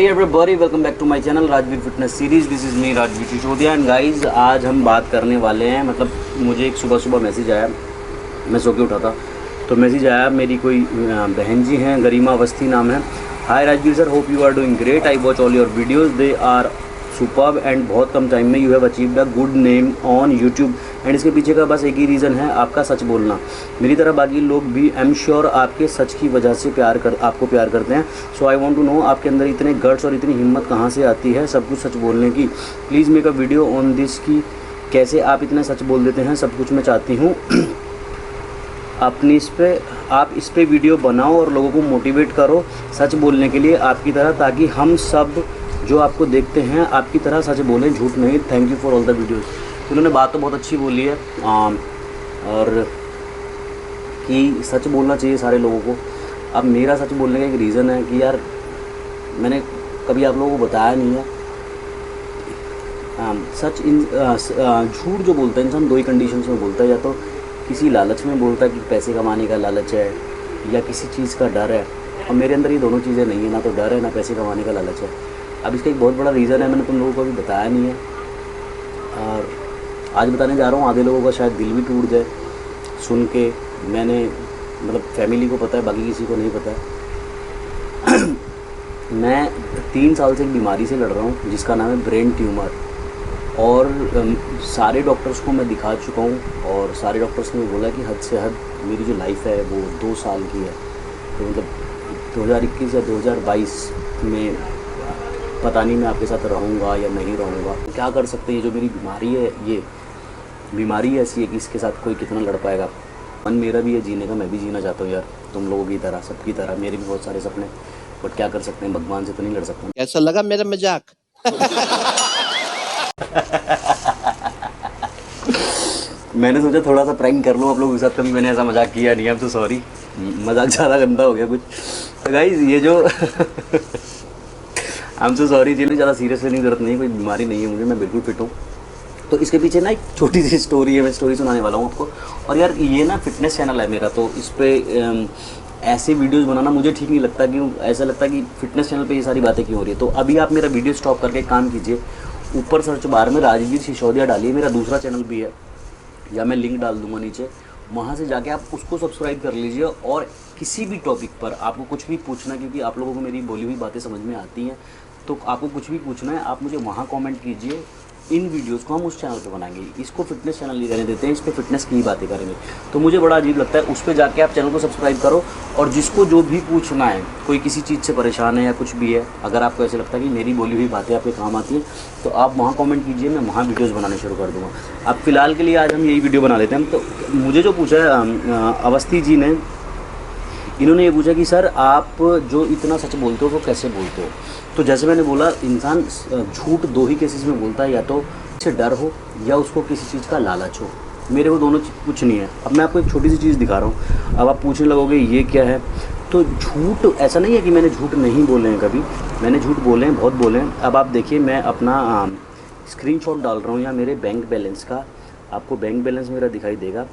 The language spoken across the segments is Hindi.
Hey everybody, welcome back to my channel Rajveer fitness series. This is me Rajveer Sisodia and guys आज हम बात करने वाले हैं। मतलब मुझे एक सुबह मैसेज आया, मैं सो के उठा था तो मैसेज आया, मेरी कोई बहन जी हैं, गरिमा अवस्थी नाम है। Hi Rajveer sir, hope you are doing great, I watch all your videos, they are superb and बहुत कम टाइम में you have achieved a good name on YouTube. And इसके पीछे का बस एक ही रीज़न है, आपका सच बोलना। मेरी तरह बाकी लोग भी आई एम श्योर आपके सच की वजह से आपको प्यार करते हैं। सो आई वांट टू नो आपके अंदर इतने गट्स और इतनी हिम्मत कहाँ से आती है सब कुछ सच बोलने की। Please make a video on this की कैसे आप इतना सच बोल देते हैं सब कुछ मैं चाहती हूँ। आप इस पे वीडियो बनाओ और लोगों को मोटिवेट करो सच बोलने के लिए आपकी तरह, ताकि हम सब जो आपको देखते हैं आपकी तरह सच बोलें, झूठ नहीं। Thank you for all the videos. उन्होंने बात तो बहुत अच्छी बोली है और कि सच बोलना चाहिए सारे लोगों को। अब मेरा सच बोलने का एक रीज़न है कि यार मैंने कभी आप लोगों को बताया नहीं है झूठ जो बोलता है इंसान दो ही कंडीशंस में बोलता है, या तो किसी लालच में बोलता है कि पैसे कमाने का लालच है या किसी चीज़ का डर है। और मेरे अंदर ये दोनों चीज़ें नहीं है, ना तो डर है ना पैसे कमाने का लालच है। अब इसका एक बहुत बड़ा रीज़न है, मैंने तुम लोगों को अभी बताया नहीं है और आज बताने जा रहा हूँ। आधे लोगों का शायद दिल भी टूट जाए सुन के। मैंने मतलब फैमिली को पता है, बाकी किसी को नहीं पता है। मैं 3 साल से एक बीमारी से लड़ रहा हूँ जिसका नाम है ब्रेन ट्यूमर। और सारे डॉक्टर्स को मैं दिखा चुका हूँ और सारे डॉक्टर्स ने बोला कि हद से हद मेरी जो लाइफ है वो 2 साल की है। तो मतलब 2021 या 2022 में पता नहीं मैं आपके साथ रहूँगा या नहीं रहूँगा। क्या कर सकते हैं, ये जो मेरी बीमारी है, ये बीमारी ऐसी है कि इसके साथ कोई कितना लड़ पाएगा। मन मेरा भी है जीने का, मैं भी जीना चाहता हूँ यार, तुम लोगों की तरह, सबकी तरह। मेरे भी बहुत सारे सपने, बट क्या कर सकते हैं, भगवान से तो नहीं लड़ सकते। कैसा लगा मेरा मजाक? मैंने सोचा थोड़ा सा प्रैंक कर लूँ आप लोगों के साथ, कभी मैंने ऐसा मजाक किया नहीं है। तो सॉरी, मजाक ज़्यादा गंदा हो गया कुछ। तो गाइज ये जो आई एम सो सॉरी, जिन्हें ज़्यादा सीरियस लेने की जरूरत नहीं है, कोई बीमारी नहीं है मुझे, मैं बिल्कुल फिट हूँ। तो इसके पीछे ना एक छोटी सी स्टोरी है, मैं स्टोरी सुनाने वाला हूँ आपको। और यार ये ना फिटनेस चैनल है मेरा, तो इस पर ऐसे वीडियोस बनाना मुझे ठीक नहीं लगता। क्यों ऐसा लगता है कि फिटनेस चैनल पे ये सारी बातें क्यों हो रही है। तो अभी आप मेरा वीडियो स्टॉप करके काम कीजिए, ऊपर सर्च बार में राजवीर सिसोदिया डालिए, मेरा दूसरा चैनल भी है, या मैं लिंक डाल दूँगा नीचे, वहाँ से जाके आप उसको सब्सक्राइब कर लीजिए। और किसी भी टॉपिक पर आपको कुछ भी पूछना, क्योंकि आप लोगों को मेरी बोली हुई बातें समझ में आती हैं, तो आपको कुछ भी पूछना है आप मुझे वहाँ कमेंट कीजिए। इन वीडियोस को हम उस चैनल पे बनाएंगे, इसको फिटनेस चैनल नहीं रहने देते हैं, इस पर फिटनेस की ही बातें करेंगे। तो मुझे बड़ा अजीब लगता है, उस पर जाके आप चैनल को सब्सक्राइब करो। और जिसको जो भी पूछना है, कोई किसी चीज़ से परेशान है या कुछ भी है, अगर आपको ऐसे लगता है कि मेरी बोली हुई बातें आपके काम आती हैं, तो आप वहाँ कमेंट कीजिए, मैं वहाँ वीडियोज़ बनाने शुरू कर दूँगा। अब फ़िलहाल के लिए आज हम यही वीडियो बना लेते हैं। तो मुझे जो पूछा है अवस्थी जी ने, इन्होंने ये पूछा कि सर आप जो इतना सच बोलते हो वो कैसे बोलते हो। तो जैसे मैंने बोला, इंसान झूठ दो ही केसेस में बोलता है, या तो से डर हो या उसको किसी चीज़ का लालच हो। मेरे को दोनों कुछ नहीं है। अब मैं आपको एक छोटी सी चीज़ दिखा रहा हूँ, अब आप पूछने लगोगे ये क्या है। तो झूठ ऐसा नहीं है कि मैंने झूठ नहीं बोले हैं, कभी मैंने झूठ बोले हैं, बहुत बोले हैं। अब आप देखिए, मैं अपना स्क्रीनशॉट डाल रहा हूँ या मेरे बैंक बैलेंस का, आपको बैंक बैलेंस मेरा दिखाई देगा,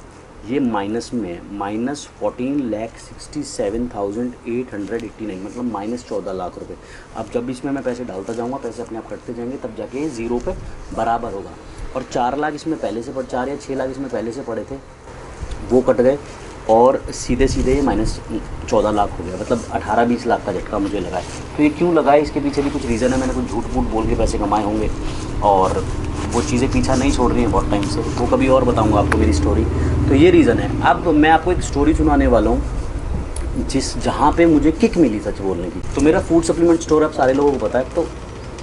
ये माइनस में है, -14,67,889, मतलब -14 लाख रुपए। अब जब इसमें मैं पैसे डालता जाऊंगा, पैसे अपने आप कटते जाएंगे, तब जाके ये ज़ीरो पे बराबर होगा। और 4 लाख इसमें पहले से 4 या 6 लाख इसमें पहले से पड़े थे, वो कट गए और सीधे ये -14 लाख हो गया। मतलब 18-20 लाख का झटका मुझे लगा है। तो ये क्यों लगा है, इसके पीछे भी कुछ रीज़न है। मैंने कुछ झूठ मूठ बोल के पैसे कमाए होंगे और वो चीज़ें पीछा नहीं छोड़ रही हैं बहुत टाइम से, वो कभी और बताऊंगा आपको मेरी स्टोरी। तो ये रीज़न है। अब मैं आपको एक स्टोरी सुनाने वाला हूँ जहाँ पे मुझे किक मिली सच बोलने की। तो मेरा फूड सप्लीमेंट स्टोर आप सारे लोगों को पता है। तो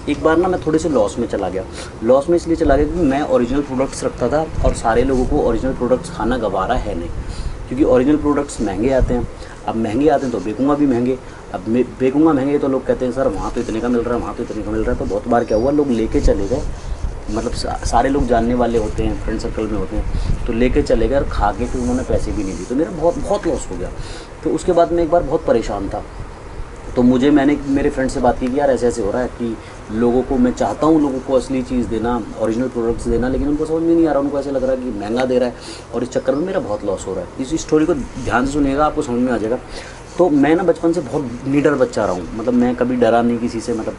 एक बार ना मैं थोड़े से लॉस में चला गया। लॉस में इसलिए चला गया क्योंकि मैं ओरिजिनल प्रोडक्ट्स रखता था और सारे लोगों को ओरिजिनल प्रोडक्ट्स खाना गवारा है नहीं, क्योंकि ओरिजिनल प्रोडक्ट्स महंगे आते हैं। अब महंगे आते हैं तो बेचूंगा भी महंगे। अब बेचूंगा महंगे तो लोग कहते हैं सर वहाँ तो इतने का मिल रहा है, वहाँ तो इतने का मिल रहा है। तो बहुत बार क्या हुआ, लोग लेके चले गए, मतलब सारे लोग जानने वाले होते हैं, फ्रेंड सर्कल में होते हैं, तो लेके चले गए और खा के फिर उन्होंने पैसे भी नहीं दिए। तो मेरा बहुत लॉस हो गया। तो उसके बाद मैं एक बार बहुत परेशान था। तो मैंने मेरे फ्रेंड से बात की कि यार ऐसे ऐसे हो रहा है कि लोगों को, मैं चाहता हूँ लोगों को असली चीज़ देना, ओरिजिनल प्रोडक्ट्स देना, लेकिन उनको समझ में नहीं आ रहा। उनको ऐसे लग रहा है कि महंगा दे रहा है और इस चक्कर में मेरा बहुत लॉस हो रहा है। इस स्टोरी को ध्यान से सुनिएगा, आपको समझ में आ जाएगा। तो मैं ना बचपन से बहुत निडर बच्चा रहा हूँ, मतलब मैं कभी डरा नहीं किसी से। मतलब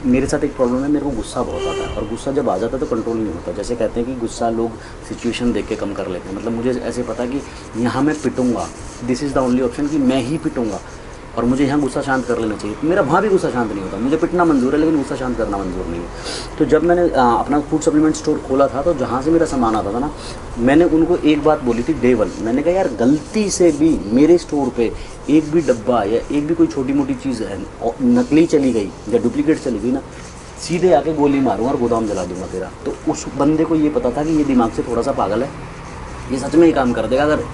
मेरे साथ एक प्रॉब्लम है, मेरे को गुस्सा बहुत आता है, और गुस्सा जब आ जाता है तो कंट्रोल नहीं होता। जैसे कहते हैं कि गुस्सा लोग सिचुएशन देख के कम कर लेते हैं। मतलब मुझे ऐसे पता कि यहाँ मैं पिटूंगा, this is the only option कि मैं ही पिटूंगा, और मुझे यहाँ गुस्सा शांत कर लेना चाहिए। मेरा वहाँ भी गुस्सा शांत नहीं होता, मुझे पिटना मंजूर है लेकिन गुस्सा शांत करना मंजूर नहीं है। तो जब मैंने अपना फूड सप्लीमेंट स्टोर खोला था, तो जहाँ से मेरा सामान आता था ना, मैंने उनको एक बात बोली थी डे वन, मैंने कहा यार गलती से भी मेरे स्टोर पे एक भी डब्बा या एक भी कोई छोटी मोटी चीज़ है नकली चली गई या डुप्लीकेट चली गई ना, सीधे आके गोली मारूंगा और गोदाम जला दूंगा तेरा। तो उस बंदे को ये पता था कि ये दिमाग से थोड़ा सा पागल है, ये सच में ही काम कर देगा अगर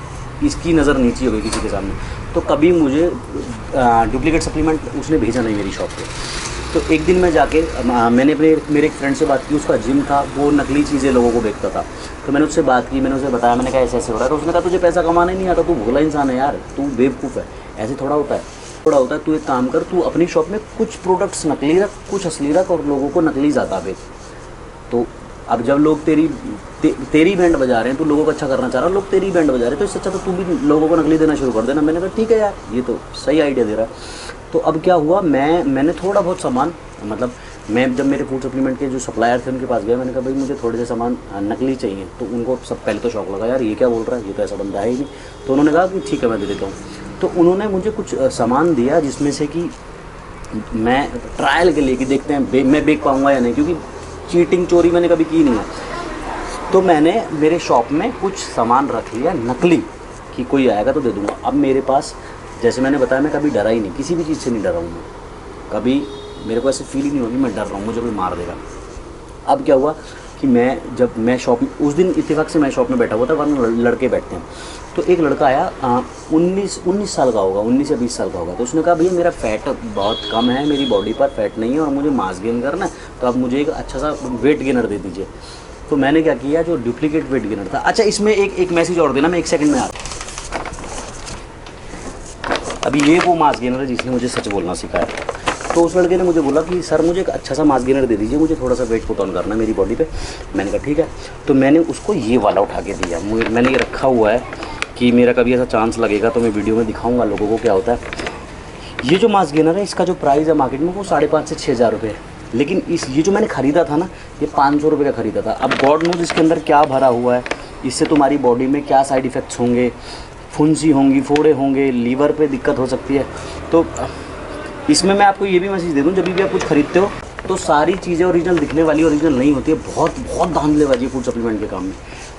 इसकी नज़र नीची हो गई किसी के सामने। तो कभी मुझे डुप्लीकेट सप्लीमेंट उसने भेजा नहीं मेरी शॉप पे। तो एक दिन मैं जाके मैंने मेरे एक फ्रेंड से बात की, उसका जिम था, वो नकली चीज़ें लोगों को बेचता था। तो मैंने उससे बात की, मैंने उसे बताया, मैंने कहा ऐसे ऐसे हो रहा है। तो उसने कहा तुझे पैसा कमाना ही नहीं आता, तू भोला इंसान है यार, तू बेवकूफ़ है, ऐसे थोड़ा होता है, थोड़ा होता है। तू एक काम कर, तू अपनी शॉप में कुछ प्रोडक्ट्स नकली रख, कुछ असली रख, और लोगों को नकली ज़्यादा बेच। तो अब जब लोग तेरी बैंड बजा रहे हैं, तू लोगों को अच्छा करना चाह रहा है, लोग तेरी बैंड बजा रहे हैं, तो इससे अच्छा तो तू भी लोगों को नकली देना शुरू कर देना। मैंने कहा ठीक है यार, ये तो सही आइडिया दे रहा है। तो अब क्या हुआ, मैंने थोड़ा बहुत सामान, मतलब मैं जब मेरे फूड सप्लीमेंट के जो सप्लायर थे उनके पास गया, मैंने कहा भाई मुझे थोड़े से सामान नकली चाहिए। तो उनको सब पहले तो शौक लगा, यार ये क्या बोल रहा है, ये तो ऐसा बंदा है ही नहीं। तो उन्होंने कहा कि ठीक है मैं दे देता हूँ। तो उन्होंने मुझे कुछ सामान दिया जिसमें से कि मैं ट्रायल के लिए कि देखते हैं मैं बेच पाऊँगा या नहीं, क्योंकि चीटिंग चोरी मैंने कभी की नहीं है। तो मैंने मेरे शॉप में कुछ सामान रख लिया नकली कि कोई आएगा तो दे दूँगा। अब मेरे पास, जैसे मैंने बताया, मैं कभी डरा ही नहीं, किसी भी चीज़ से नहीं डरा हूँ मैं कभी, मेरे को ऐसे फील ही नहीं होगी मैं डर रहा हूँ, मुझे कोई मार देगा। अब क्या हुआ कि जब मैं शॉप में, उस दिन इत्तेफाक से मैं शॉप में बैठा हुआ था, वरना लड़के बैठते हैं। तो एक लड़का आया, 19 साल का होगा, 19 या 20 साल का होगा। तो उसने कहा भैया मेरा फ़ैट बहुत कम है, मेरी बॉडी पर फैट नहीं है और मुझे मास गेन करना है, तो आप मुझे एक अच्छा सा वेट गेनर दे दीजिए। तो मैंने क्या किया, जो डुप्लीकेट वेट गेनर था। अच्छा, इसमें एक मैसेज और देना, मैं 1 सेकंड में आता। अभी ये वो मास गेनर है जिसने मुझे सच बोलना सिखाया। तो उस लड़के ने मुझे बोला कि सर मुझे एक अच्छा सा मास गेनर दे दीजिए, मुझे थोड़ा सा वेट पुट ऑन करना है मेरी बॉडी पे। मैंने कहा ठीक है। तो मैंने उसको ये वाला उठा के दिया, मैंने ये रखा हुआ है कि मेरा कभी ऐसा चांस लगेगा तो मैं वीडियो में दिखाऊंगा लोगों को क्या होता है। ये जो मास गेनर है, इसका जो प्राइस है मार्केट में वो 5,500 से 6,000 रुपये है। लेकिन ये जो मैंने ख़रीदा था ना, ये 500 रुपये का ख़रीदा था। अब गॉड नोज इसके अंदर क्या भरा हुआ है, इससे तुम्हारी बॉडी में क्या साइड इफ़ेक्ट्स होंगे, फुंसी होंगी, फोड़े होंगे, लीवर पे दिक्कत हो सकती है। तो इसमें मैं आपको ये भी मैसेज दे दूँ, जब भी आप कुछ खरीदते हो तो सारी चीज़ें ओरिजिनल दिखने वाली ओरिजिनल नहीं होती है, बहुत धांधलेबाजी है फूड सप्लीमेंट के काम में।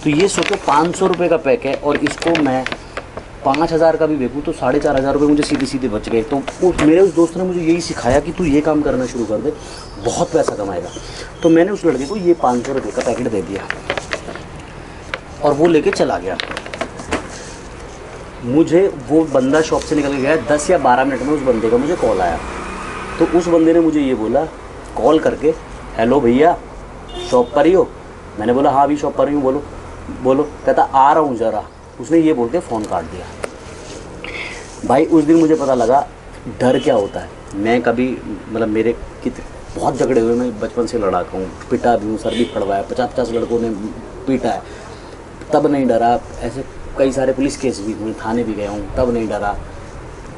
तो ये सोचो 500 रुपये का पैक है, और इसको मैं 5,000 का भी बेचूँ तो 4,500 रुपये मुझे सीधे बच गए। तो मेरे उस दोस्त ने मुझे यही सिखाया कि तू ये काम करना शुरू कर दे, बहुत पैसा कमाएगा। तो मैंने उस लड़के को ये 500 रुपये का पैकेट दे दिया और वो लेके चला गया। मुझे वो बंदा शॉप से निकल गया, 10 या 12 मिनट में उस बंदे का मुझे कॉल आया। तो उस बंदे ने मुझे ये बोला कॉल करके, हेलो भैया शॉप पर ही हो? मैंने बोला हाँ अभी शॉप पर ही हूँ, बोलो। कहता आ रहा हूँ ज़रा। उसने ये बोलते फ़ोन काट दिया। भाई उस दिन मुझे पता लगा डर क्या होता है। मैं कभी, मतलब मेरे बहुत झगड़े हुए, मैं बचपन से लड़ाका हूँ, पिटा भी हूँ, सर भी फड़वाया, 50-50 लड़कों ने पीटा है, तब नहीं डरा। ऐसे कई सारे पुलिस केस भी हुए, थाने भी गया हूँ तब नहीं डरा,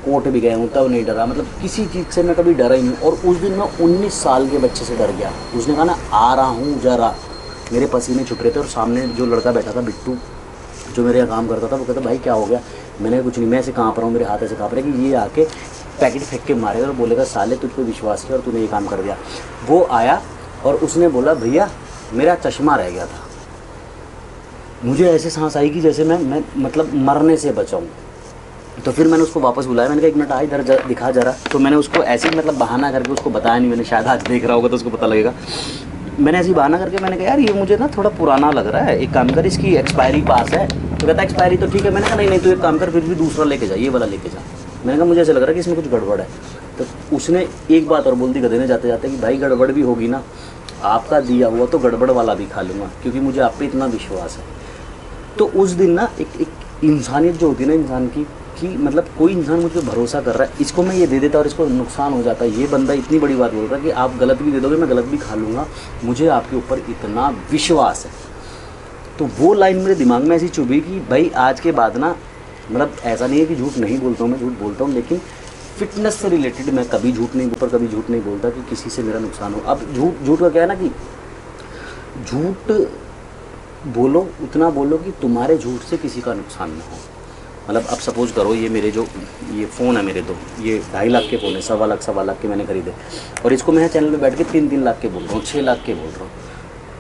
कोर्ट भी गया हूँ तब नहीं डरा। मतलब किसी चीज़ से मैं कभी डरा ही नहीं। और उस दिन मैं 19 साल के बच्चे से डर गया। उसने कहा ना आ रहा हूँ ज़रा, मेरे पसीने छुट रहे थे, और सामने जो लड़का बैठा था बिट्टू, जो मेरे यहाँ काम करता था, वो कहता भाई क्या हो गया? मैंने कुछ नहीं, मैं ऐसे काँप रहा हूँ, मेरे हाथ ऐसे काँप रहे कि ये आके पैकेट फेंक के मारेगा और बोलेगा साले तुझ पे विश्वास किया और तूने ये काम कर दिया। वो आया और उसने बोला भैया मेरा चश्मा रह गया था। मुझे ऐसे सांस आई कि जैसे मैं मतलब मरने से बचाऊँ। तो फिर मैंने उसको वापस बुलाया, मैंने कहा 1 मिनट आ इधर दिखा जरा। तो मैंने उसको ऐसे ही मतलब बहाना करके उसको बताया नहीं, मैंने शायद आज देख रहा होगा तो उसको पता लगेगा। मैंने ऐसे ही बहाना करके मैंने कहा यार ये मुझे ना थोड़ा पुराना लग रहा है, एक काम कर इसकी एक्सपायरी पास है। तो कहता एक्सपायरी तो ठीक है। मैंने कहा नहीं तो एक काम कर फिर भी दूसरा लेके जा, ये वाला लेके जा। मैंने कहा मुझे ऐसा लग रहा है कि इसमें कुछ गड़बड़ है। तो उसने एक बात और बोल दी गधे ने जाते जाते कि भाई गड़बड़ भी होगी ना, आपका दिया हुआ तो गड़बड़ वाला भी खा लूँगा, क्योंकि मुझे आप पे इतना विश्वास है। तो उस दिन ना एक इंसानियत जो होती है ना इंसान की, कि मतलब कोई इंसान मुझ पर भरोसा कर रहा है, इसको मैं ये दे देता और इसको नुकसान हो जाता है। ये बंदा इतनी बड़ी बात बोल रहा है कि आप गलत भी दे दोगे मैं गलत भी खा लूँगा, मुझे आपके ऊपर इतना विश्वास है। तो वो लाइन मेरे दिमाग में ऐसी चुभी कि भाई आज के बाद ना मतलब ऐसा नहीं है कि झूठ नहीं बोलता हूँ, मैं झूठ बोलता हूँ, लेकिन फिटनेस से रिलेटेड मैं कभी झूठ नहीं कभी झूठ नहीं बोलता कि किसी से मेरा नुकसान हो। अब झूठ का क्या है ना कि झूठ बोलो, उतना बोलो कि तुम्हारे झूठ से किसी का नुकसान ना हो। मतलब अब सपोज करो ये मेरे जो ये फ़ोन है मेरे, तो ये 2.5 लाख के फ़ोन है, 1.25 लाख के मैंने खरीदे, और इसको मैं चैनल पे बैठ के 3 लाख के बोल रहा हूँ, 6 लाख के बोल रहा हूँ,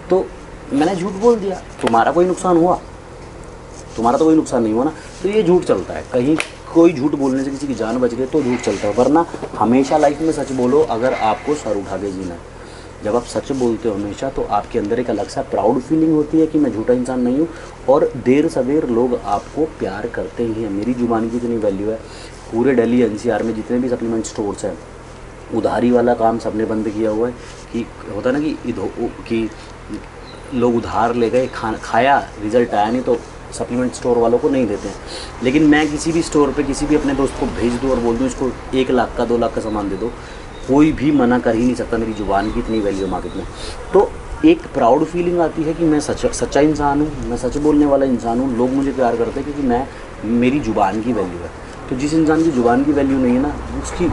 तो मैंने झूठ बोल दिया, तुम्हारा कोई नुकसान हुआ? तुम्हारा तो कोई नुकसान नहीं हुआ ना। तो ये झूठ चलता है, कहीं कोई झूठ बोलने से किसी की जान बच गई तो झूठ चलता है, वरना हमेशा लाइफ में सच बोलो अगर आपको सर उठा के जीना है। जब आप सच बोलते हो हमेशा, तो आपके अंदर एक अलग सा प्राउड फीलिंग होती है कि मैं झूठा इंसान नहीं हूँ, और देर सवेर लोग आपको प्यार करते ही हैं। मेरी जुबान की इतनी वैल्यू है, पूरे दिल्ली एनसीआर में जितने भी सप्लीमेंट स्टोर्स हैं, उधारी वाला काम सबने बंद किया हुआ है। कि होता है ना कि लोग उधार ले गए, खाया, रिजल्ट आया नहीं, तो सप्लीमेंट स्टोर वालों को नहीं देते हैं। लेकिन मैं किसी भी स्टोर पे किसी भी अपने दोस्त को भेज दूँ और बोल दूँ इसको 1 लाख का 2 लाख का सामान दे दो, कोई भी मना कर ही नहीं सकता। मेरी जुबान की इतनी वैल्यू मार्केट में। तो एक प्राउड फीलिंग आती है कि मैं सच्चा इंसान हूँ, मैं सच बोलने वाला इंसान हूँ, लोग मुझे प्यार करते हैं क्योंकि मेरी जुबान की वैल्यू है। तो जिस इंसान की जुबान की वैल्यू नहीं है ना,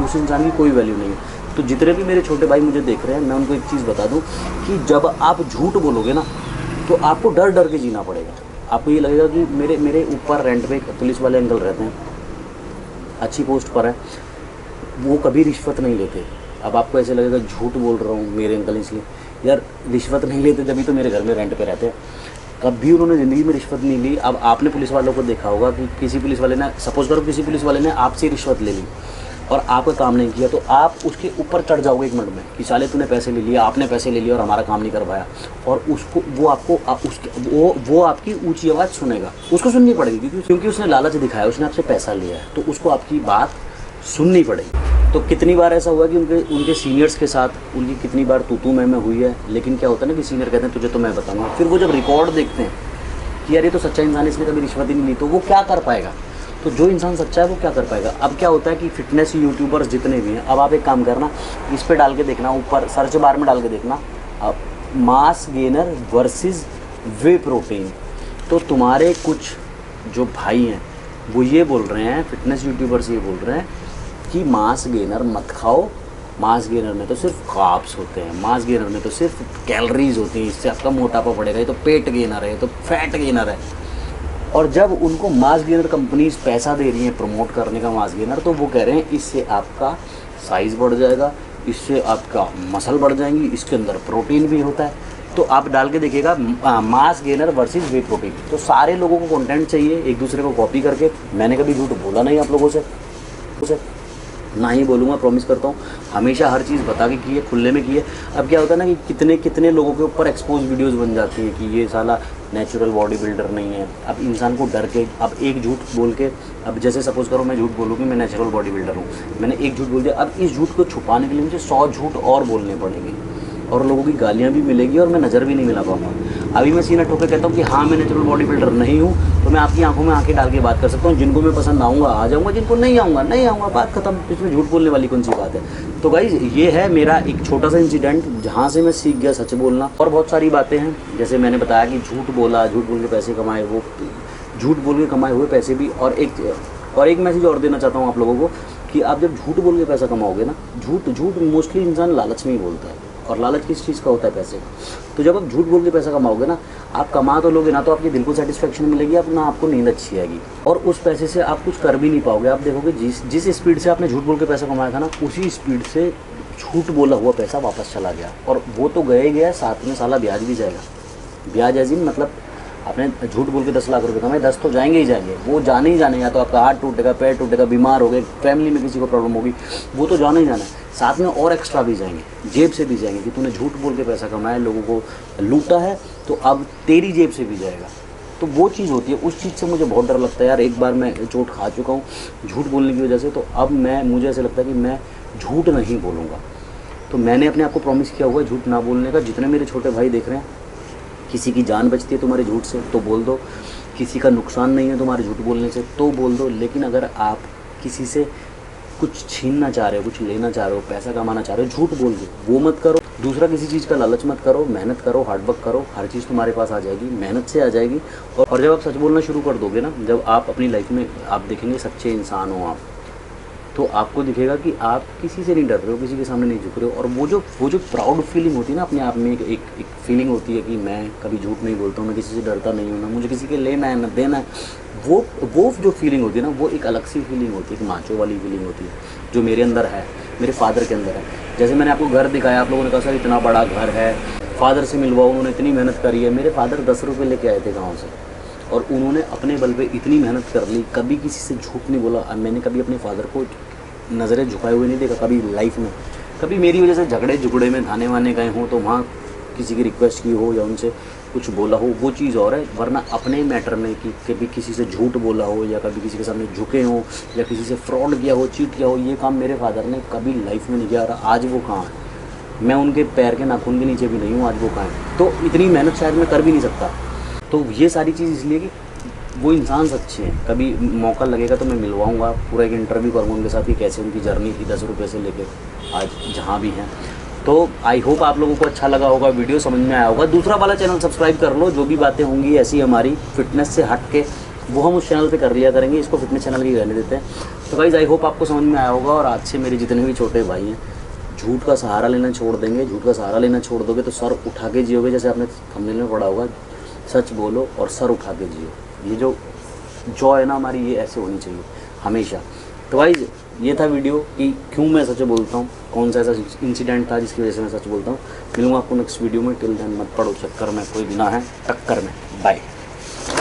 उस इंसान की कोई वैल्यू नहीं है। तो जितने भी मेरे छोटे भाई मुझे देख रहे हैं, मैं उनको एक चीज़ बता दूँ कि जब आप झूठ बोलोगे ना, तो आपको डर डर के जीना पड़ेगा। आपको ये लगेगा कि मेरे ऊपर रेंट पे पुलिस वाले अंकल रहते हैं, अच्छी पोस्ट पर है, वो कभी रिश्वत नहीं लेते। अब आपको ऐसे लगेगा झूठ बोल रहा हूँ मेरे अंकल, इसलिए यार रिश्वत नहीं लेते जब भी तो मेरे घर में रेंट पे रहते हैं, कभी उन्होंने ज़िंदगी में रिश्वत नहीं ली। अब आपने पुलिस वालों को देखा होगा कि किसी पुलिस वाले ने, सपोज करो किसी पुलिस वाले ने आपसे रिश्वत ले ली और आपका काम नहीं किया, तो आप उसके ऊपर चढ़ जाओगे 1 मिनट में कि साले तूने पैसे ले लिया, आपने पैसे ले लिया और हमारा काम नहीं कर पाया। और उसको वो आपकी ऊंची आवाज़ सुनेगा, उसको सुननी पड़ेगी क्योंकि उसने लालच दिखाया, उसने आपसे पैसा लिया है, तो उसको आपकी बात सुननी पड़ेगी। तो कितनी बार ऐसा हुआ कि उनके सीनियर्स के साथ उनकी कितनी बार तू मैं हुई है, लेकिन क्या होता है ना कि सीनियर कहते हैं तुझे तो मैं बताऊँगा। फिर वो जब रिकॉर्ड देखते हैं कि यार ये तो सच्चा इंसान है, इसने कभी रिश्वत ही नहीं ली, तो वो क्या कर पाएगा? तो जो इंसान सच्चा है वो क्या कर पाएगा? अब क्या होता है कि फिटनेस यूट्यूबर्स जितने भी हैं, अब आप एक काम करना, इस पर डाल के देखना, ऊपर सर्च बार में डाल के देखना, मास गेनर वर्सेस वे प्रोटीन। तो तुम्हारे कुछ जो भाई हैं वो ये बोल रहे हैं, फिटनेस यूट्यूबर्स ये बोल रहे हैं कि मास गेनर मत खाओ, मास गेनर में तो सिर्फ कार्ब्स होते हैं, मास गेनर में तो सिर्फ कैलोरीज होती हैं, इससे आपका मोटापा बढ़ेगा, ये तो पेट गेनर है, ये तो फैट गेनर है। और जब उनको मास गेनर कंपनीज पैसा दे रही हैं प्रमोट करने का मास गेनर, तो वो कह रहे हैं इससे आपका साइज़ बढ़ जाएगा, इससे आपका मसल बढ़ जाएंगी, इसके अंदर प्रोटीन भी होता है। तो आप डाल के देखिएगा मास गेनर वर्सेस वे प्रोटीन। तो सारे लोगों को कंटेंट चाहिए एक दूसरे को कॉपी करके। मैंने कभी झूठ बोला नहीं आप लोगों से, ना ही बोलूँगा, प्रॉमिस करता हूँ। हमेशा हर चीज़ बता के की है, खुले में की है। अब क्या होता है ना कि कितने कितने लोगों के ऊपर एक्सपोज वीडियोस बन जाती हैं कि ये साला नेचुरल बॉडी बिल्डर नहीं है। अब इंसान को डर के, अब एक झूठ बोल के, अब जैसे सपोज करो मैं झूठ बोलूँ कि मैं नेचुरल बॉडी बिल्डर हूँ, मैंने एक झूठ बोल दिया, अब इस झूठ को छुपाने के लिए मुझे 100 झूठ और बोलने पड़ेंगे और लोगों की गालियाँ भी मिलेगी और मैं नज़र भी नहीं मिला पाऊँगा। अभी मैं सीना ठोके कहता हूँ कि हाँ मैं नेचुरल बॉडी बिल्डर नहीं हूँ, तो मैं आपकी आंखों में आंखें डाल के बात कर सकता हूँ। जिनको मैं पसंद आऊँगा आ जाऊँगा, जिनको नहीं आऊँगा नहीं आऊँगा, बात खत्म। इसमें झूठ बोलने वाली कौन सी बात है? तो गाइस ये है मेरा एक छोटा सा इंसिडेंट जहाँ से मैं सीख गया सच बोलना। और बहुत सारी बातें हैं, जैसे मैंने बताया कि झूठ बोला, झूठ बोल के पैसे कमाए, वो झूठ बोल के कमाए हुए पैसे भी। और एक मैसेज और देना चाहता हूँ आप लोगों को कि आप जब झूठ बोल के पैसा कमाओगे ना, झूठ मोस्टली इंसान लालच में ही बोलता है, और लालच किस चीज़ का होता है? पैसे का। तो जब आप झूठ बोल के पैसा कमाओगे ना, आप कमा तो लोगे ना, तो आपके दिल को सेटिस्फेक्शन मिलेगी, आप ना आपको नींद अच्छी आएगी, और उस पैसे से आप कुछ कर भी नहीं पाओगे। आप देखोगे जिस स्पीड से आपने झूठ बोल के पैसा कमाया था ना, उसी स्पीड से झूठ बोला हुआ पैसा वापस चला गया, और वो तो गया, साथ में साला ब्याज भी जाएगा। ब्याज एजिन मतलब आपने झूठ बोल के 10 लाख रुपए कमाए, 10 तो जाएंगे ही जाएंगे, वो जाने ही जाने। या तो आपका हाथ टूटेगा, पैर टूटेगा, बीमार हो गए, फैमिली में किसी को प्रॉब्लम होगी, वो तो जाना ही जाना है। साथ में और एक्स्ट्रा भी जाएंगे, जेब से भी जाएंगे कि तूने झूठ बोल के पैसा कमाया, लोगों को लूटा है, तो अब तेरी जेब से भी जाएगा। तो वो चीज़ होती है, उस चीज़ से मुझे बहुत डर लगता है यार। एक बार मैं चोट खा चुका हूँ झूठ बोलने की वजह से, तो अब मुझे ऐसा लगता है कि मैं झूठ नहीं बोलूँगा। तो मैंने अपने आप को प्रॉमिस किया हुआ है झूठ ना बोलने का। जितने मेरे छोटे भाई देख रहे हैं, किसी की जान बचती है तुम्हारे झूठ से तो बोल दो, किसी का नुकसान नहीं है तुम्हारे झूठ बोलने से तो बोल दो। लेकिन अगर आप किसी से कुछ छीनना चाह रहे हो, कुछ लेना चाह रहे हो, पैसा कमाना चाह रहे हो, झूठ बोल दो, वो मत करो। दूसरा किसी चीज़ का लालच मत करो, मेहनत करो, हार्डवर्क करो, हर चीज़ तुम्हारे पास आ जाएगी, मेहनत से आ जाएगी। और जब आप सच बोलना शुरू कर दोगे ना, जब आप अपनी लाइफ में आप देखेंगे सच्चे इंसान हो आप, तो आपको दिखेगा कि आप किसी से नहीं डर रहे हो, किसी के सामने नहीं झुक रहे हो। और वो जो प्राउड फीलिंग होती है ना अपने आप में, एक फीलिंग होती है कि मैं कभी झूठ नहीं बोलता हूँ, मैं किसी से डरता नहीं हूँ, ना मुझे किसी के लेना है ना देना है, वो जो फीलिंग होती है ना, वो एक अलग सी फीलिंग होती है, एक माचो वाली फीलिंग होती है, जो मेरे अंदर है, मेरे फादर के अंदर है। जैसे मैंने आपको घर दिखाया, आप लोगों ने कहा सर इतना बड़ा घर है, फादर से मिलवाओ, उन्होंने इतनी मेहनत करी है। मेरे फादर 10 रुपये लेके आए थे गाँव से, और उन्होंने अपने बल पे इतनी मेहनत कर ली, कभी किसी से झूठ नहीं बोला। मैंने कभी अपने फादर को नज़रें झुकाए हुए नहीं देखा कभी लाइफ में। कभी मेरी वजह से झगड़े में थाने वाने गए हों तो वहाँ किसी की रिक्वेस्ट की हो या उनसे कुछ बोला हो, वो चीज़ और है। वरना अपने मैटर में कि कभी किसी से झूठ बोला हो या कभी किसी के सामने झुके हों या किसी से फ्रॉड किया हो, चीट किया हो, ये काम मेरे फादर ने कभी लाइफ में नहीं किया। और आज वो कहाँ है, मैं उनके पैर के नाखून के नीचे भी नहीं हूँ, आज वो कहाँ है। तो इतनी मेहनत शायद मैं कर भी नहीं सकता। तो ये सारी चीज़ इसलिए कि वो इंसान सच्चे हैं। कभी मौका लगेगा तो मैं मिलवाऊंगा, पूरा एक इंटरव्यू करूँगा उनके साथ कि कैसे उनकी जर्नी थी 10 रुपये से लेकर आज जहाँ भी हैं। तो आई होप आप लोगों को अच्छा लगा होगा, वीडियो समझ में आया होगा। दूसरा वाला चैनल सब्सक्राइब कर लो, जो भी बातें होंगी ऐसी हमारी फिटनेस से हट के वो हम उस चैनल पे कर लिया करेंगे, इसको फिटनेस चैनल ही रहने देते हैं। तो गाइस आई होप आपको समझ में आया होगा। और आज से मेरे जितने भी छोटे भाई हैं, झूठ का सहारा लेना छोड़ देंगे। झूठ का सहारा लेना छोड़ दोगे तो सर उठा के जियोगे, जैसे आपने थंबनेल में पढ़ा होगा, सच बोलो और सर उठा के जियो। ये जो जॉय है ना हमारी, ये ऐसे होनी चाहिए हमेशा। तो गाइस ये था वीडियो कि क्यों मैं सच बोलता हूँ, कौन सा ऐसा इंसिडेंट था जिसकी वजह से मैं सच बोलता हूँ। मिलूंगा आपको नेक्स्ट वीडियो में। टिल देन मत पड़ो चक्कर में, कोई भी ना है टक्कर में। बाय।